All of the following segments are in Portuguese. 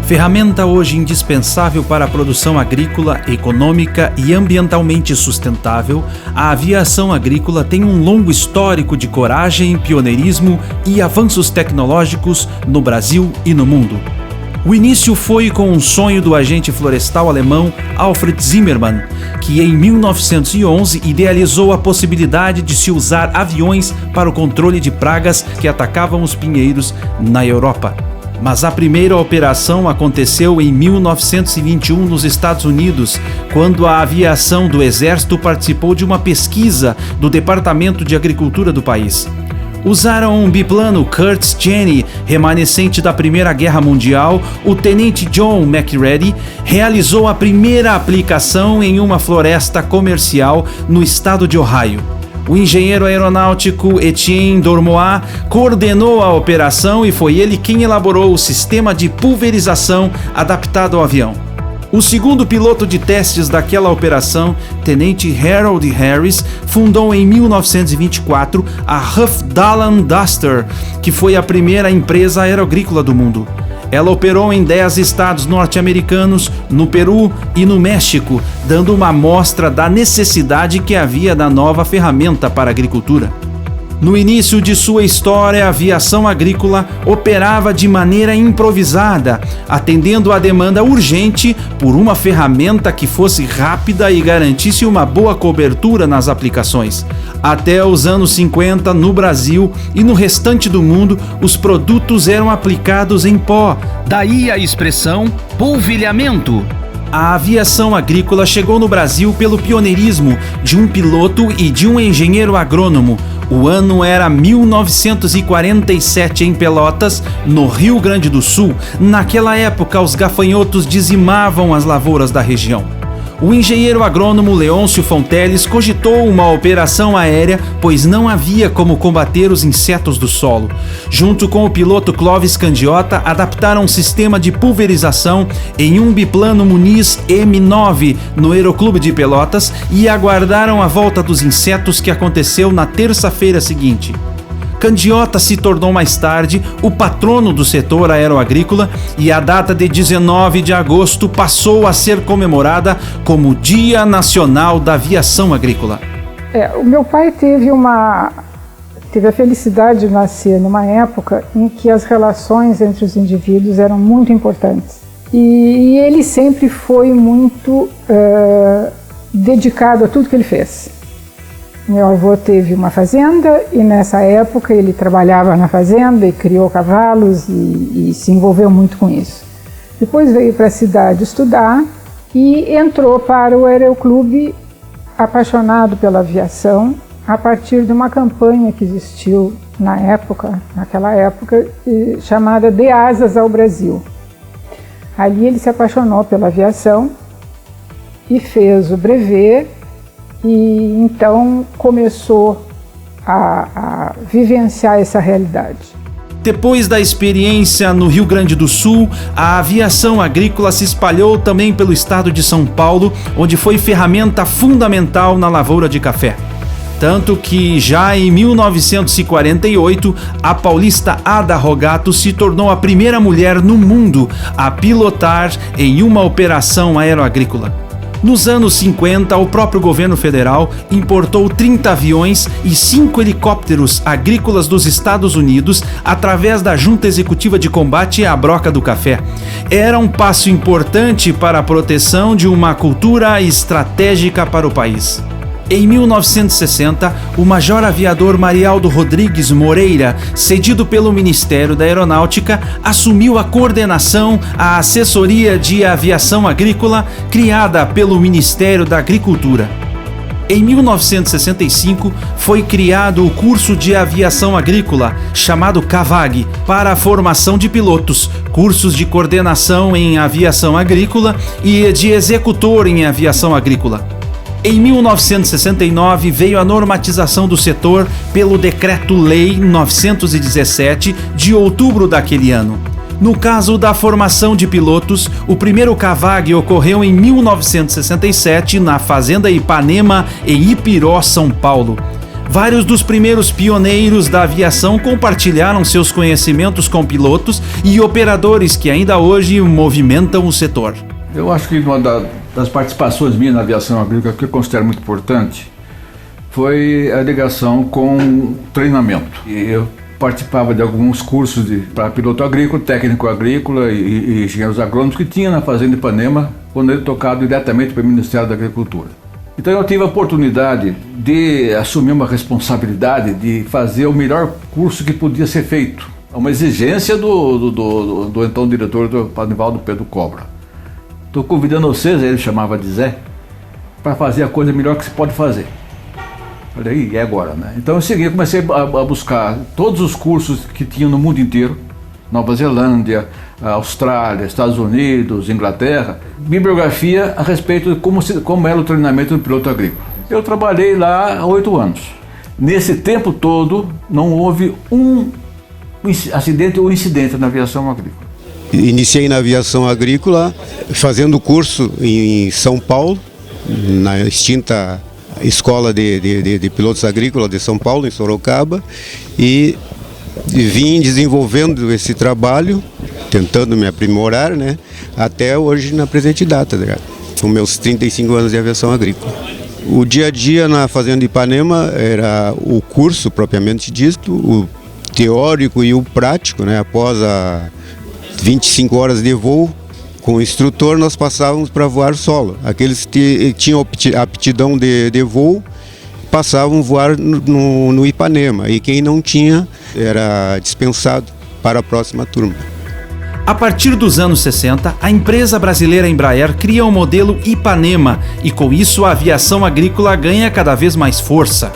Ferramenta hoje indispensável para a produção agrícola, econômica e ambientalmente sustentável, a aviação agrícola tem um longo histórico de coragem, pioneirismo e avanços tecnológicos no Brasil e no mundo. O início foi com um sonho do agente florestal alemão Alfred Zimmermann, que em 1911 idealizou a possibilidade de se usar aviões para o controle de pragas que atacavam os pinheiros na Europa. Mas a primeira operação aconteceu em 1921 nos Estados Unidos, quando a aviação do Exército participou de uma pesquisa do Departamento de Agricultura do país. Usaram um biplano Curtiss Jenny, remanescente da Primeira Guerra Mundial. O tenente John McReady realizou a primeira aplicação em uma floresta comercial no estado de Ohio. O engenheiro aeronáutico Etienne Dormois coordenou a operação e foi ele quem elaborou o sistema de pulverização adaptado ao avião. O segundo piloto de testes daquela operação, tenente Harold Harris, fundou em 1924 a Hufdallan Duster, que foi a primeira empresa aeroagrícola do mundo. Ela operou em 10 estados norte-americanos, no Peru e no México, dando uma amostra da necessidade que havia da nova ferramenta para a agricultura. No início de sua história, a aviação agrícola operava de maneira improvisada, atendendo à demanda urgente por uma ferramenta que fosse rápida e garantisse uma boa cobertura nas aplicações. Até os anos 50, no Brasil e no restante do mundo, os produtos eram aplicados em pó. Daí a expressão polvilhamento. A aviação agrícola chegou no Brasil pelo pioneirismo de um piloto e de um engenheiro agrônomo. O ano era 1947 em Pelotas, no Rio Grande do Sul. Naquela época, os gafanhotos dizimavam as lavouras da região. O engenheiro agrônomo Leôncio Fonteles cogitou uma operação aérea, pois não havia como combater os insetos do solo. Junto com o piloto Clóvis Candiota, adaptaram um sistema de pulverização em um biplano Muniz M9 no Aeroclube de Pelotas e aguardaram a volta dos insetos, que aconteceu na terça-feira seguinte. Candiota se tornou mais tarde o patrono do setor aeroagrícola e a data de 19 de agosto passou a ser comemorada como Dia Nacional da Aviação Agrícola. O meu pai teve a felicidade de nascer numa época em que as relações entre os indivíduos eram muito importantes. E ele sempre foi muito dedicado a tudo que ele fez. Meu avô teve uma fazenda e nessa época ele trabalhava na fazenda e criou cavalos e se envolveu muito com isso. Depois veio para a cidade estudar e entrou para o Aeroclube apaixonado pela aviação a partir de uma campanha que existiu naquela época, chamada De Asas ao Brasil. Ali ele se apaixonou pela aviação e fez o brevet. E então começou a vivenciar essa realidade. Depois da experiência no Rio Grande do Sul, a aviação agrícola se espalhou também pelo estado de São Paulo, onde foi ferramenta fundamental na lavoura de café. Tanto que já em 1948, a paulista Ada Rogato se tornou a primeira mulher no mundo a pilotar em uma operação aeroagrícola. Nos anos 50, o próprio governo federal importou 30 aviões e 5 helicópteros agrícolas dos Estados Unidos através da Junta Executiva de Combate à Broca do Café. Era um passo importante para a proteção de uma cultura estratégica para o país. Em 1960, o major aviador Marialdo Rodrigues Moreira, cedido pelo Ministério da Aeronáutica, assumiu a coordenação, a assessoria de aviação agrícola criada pelo Ministério da Agricultura. Em 1965, foi criado o curso de aviação agrícola, chamado CAVAG, para a formação de pilotos, cursos de coordenação em aviação agrícola e de executor em aviação agrícola. Em 1969, veio a normatização do setor pelo Decreto-Lei 917, de outubro daquele ano. No caso da formação de pilotos, o primeiro CAVAG ocorreu em 1967 na Fazenda Ipanema, em Ipiró, São Paulo. Vários dos primeiros pioneiros da aviação compartilharam seus conhecimentos com pilotos e operadores que ainda hoje movimentam o setor. Eu acho que uma das participações minhas na aviação agrícola que eu considero muito importante foi a ligação com treinamento. Eu participava de alguns cursos para piloto agrícola, técnico agrícola e engenheiros agrônomos que tinha na Fazenda Ipanema, quando ele tocava diretamente para o Ministério da Agricultura. Então eu tive a oportunidade de assumir uma responsabilidade de fazer o melhor curso que podia ser feito. Uma exigência do então diretor do Panivaldo Pedro Cobra. Estou convidando vocês, ele chamava de Zé, para fazer a coisa melhor que se pode fazer. Falei, e agora, né? Então eu segui, comecei a buscar todos os cursos que tinham no mundo inteiro, Nova Zelândia, Austrália, Estados Unidos, Inglaterra, bibliografia a respeito de como era o treinamento do piloto agrícola. Eu trabalhei lá há 8 anos. Nesse tempo todo, não houve um acidente ou incidente na aviação agrícola. Iniciei na aviação agrícola fazendo curso em São Paulo, na extinta Escola de Pilotos Agrícolas de São Paulo, em Sorocaba, e vim desenvolvendo esse trabalho, tentando me aprimorar, né, até hoje na presente data, né, com meus 35 anos de aviação agrícola. O dia a dia na Fazenda Ipanema era o curso propriamente dito, o teórico e o prático, né, após 25 horas de voo com o instrutor, nós passávamos para voar solo. Aqueles que tinham aptidão de voo passavam a voar no Ipanema, e quem não tinha era dispensado para a próxima turma. A partir dos anos 60, a empresa brasileira Embraer cria o modelo Ipanema e com isso a aviação agrícola ganha cada vez mais força.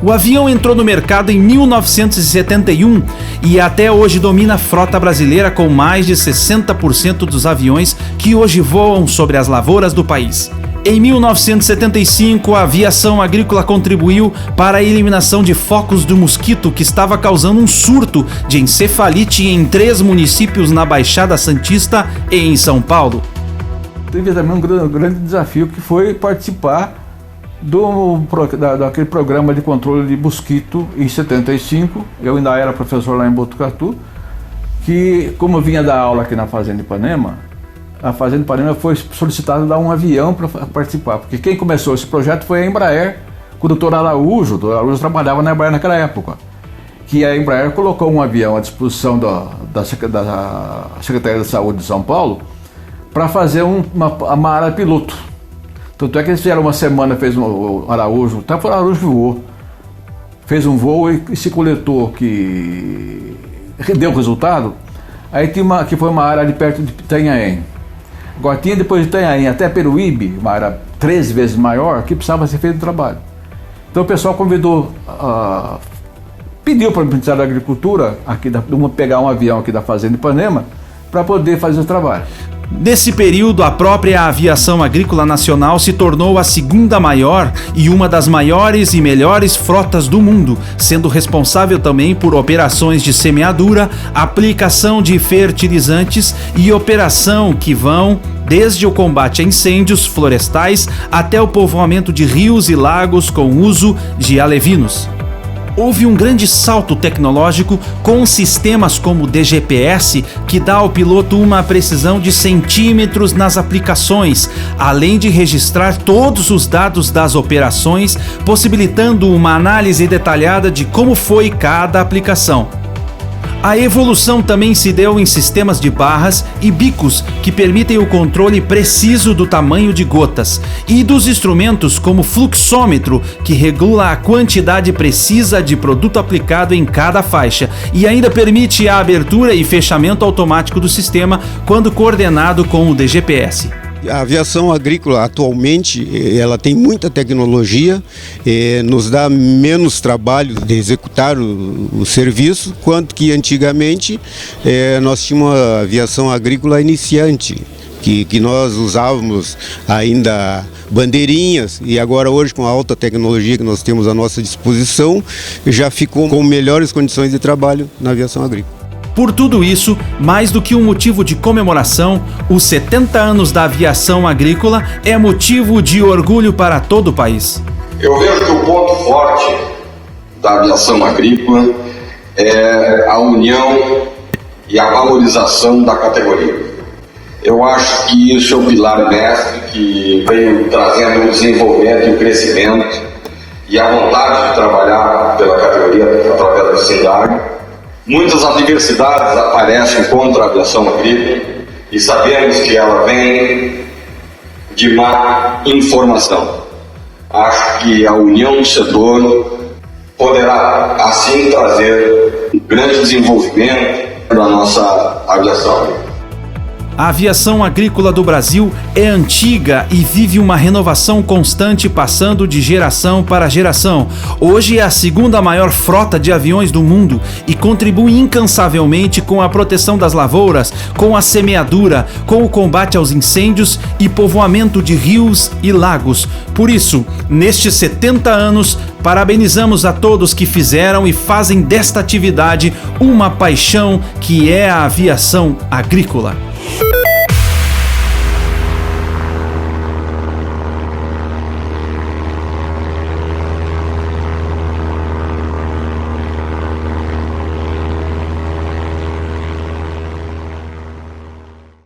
O avião entrou no mercado em 1971 e até hoje domina a frota brasileira com mais de 60% dos aviões que hoje voam sobre as lavouras do país. Em 1975, a aviação agrícola contribuiu para a eliminação de focos do mosquito que estava causando um surto de encefalite em 3 municípios na Baixada Santista e em São Paulo. Teve também um grande desafio que foi participar daquele programa de controle de mosquito em 75. Eu ainda era professor lá em Botucatu, que como eu vinha dar aula aqui na Fazenda Ipanema, a Fazenda Ipanema foi solicitada a dar um avião para participar, porque quem começou esse projeto foi a Embraer, com o Dr. Araújo. O Dr. Araújo trabalhava na Embraer naquela época, que a Embraer colocou um avião à disposição da Secretaria da Saúde de São Paulo para fazer uma área piloto. Tanto é que eles fizeram uma semana, fez o Araújo, até foi o Araújo que voou, fez um voo e se coletou que deu resultado. Aí tinha que foi uma área ali perto de Itanhaém. Agora tinha depois de Itanhaém até Peruíbe, uma área 13 vezes maior, que precisava ser feito o trabalho. Então o pessoal convidou, pediu para o Ministério da Agricultura pegar um avião aqui da Fazenda Ipanema para poder fazer o trabalho. Nesse período, a própria aviação agrícola nacional se tornou a segunda maior e uma das maiores e melhores frotas do mundo, sendo responsável também por operações de semeadura, aplicação de fertilizantes e operação que vão desde o combate a incêndios florestais até o povoamento de rios e lagos com uso de alevinos. Houve um grande salto tecnológico com sistemas como o DGPS, que dá ao piloto uma precisão de centímetros nas aplicações, além de registrar todos os dados das operações, possibilitando uma análise detalhada de como foi cada aplicação. A evolução também se deu em sistemas de barras e bicos que permitem o controle preciso do tamanho de gotas e dos instrumentos como fluxômetro, que regula a quantidade precisa de produto aplicado em cada faixa e ainda permite a abertura e fechamento automático do sistema quando coordenado com o DGPS. A aviação agrícola atualmente ela tem muita tecnologia, nos dá menos trabalho de executar o serviço, quanto que antigamente nós tínhamos uma aviação agrícola iniciante, que nós usávamos ainda bandeirinhas, e agora hoje com a alta tecnologia que nós temos à nossa disposição, já ficou com melhores condições de trabalho na aviação agrícola. Por tudo isso, mais do que um motivo de comemoração, os 70 anos da aviação agrícola é motivo de orgulho para todo o país. Eu vejo que o ponto forte da aviação agrícola é a união e a valorização da categoria. Eu acho que isso é o pilar mestre que veio trazendo o desenvolvimento e o crescimento e a vontade de trabalhar pela categoria através do SINDAG. Muitas adversidades aparecem contra a aviação agrícola e sabemos que ela vem de má informação. Acho que a união do setor poderá, assim, trazer um grande desenvolvimento da nossa aviação. A aviação agrícola do Brasil é antiga e vive uma renovação constante, passando de geração para geração. Hoje é a segunda maior frota de aviões do mundo e contribui incansavelmente com a proteção das lavouras, com a semeadura, com o combate aos incêndios e povoamento de rios e lagos. Por isso, nestes 70 anos, parabenizamos a todos que fizeram e fazem desta atividade uma paixão, que é a aviação agrícola.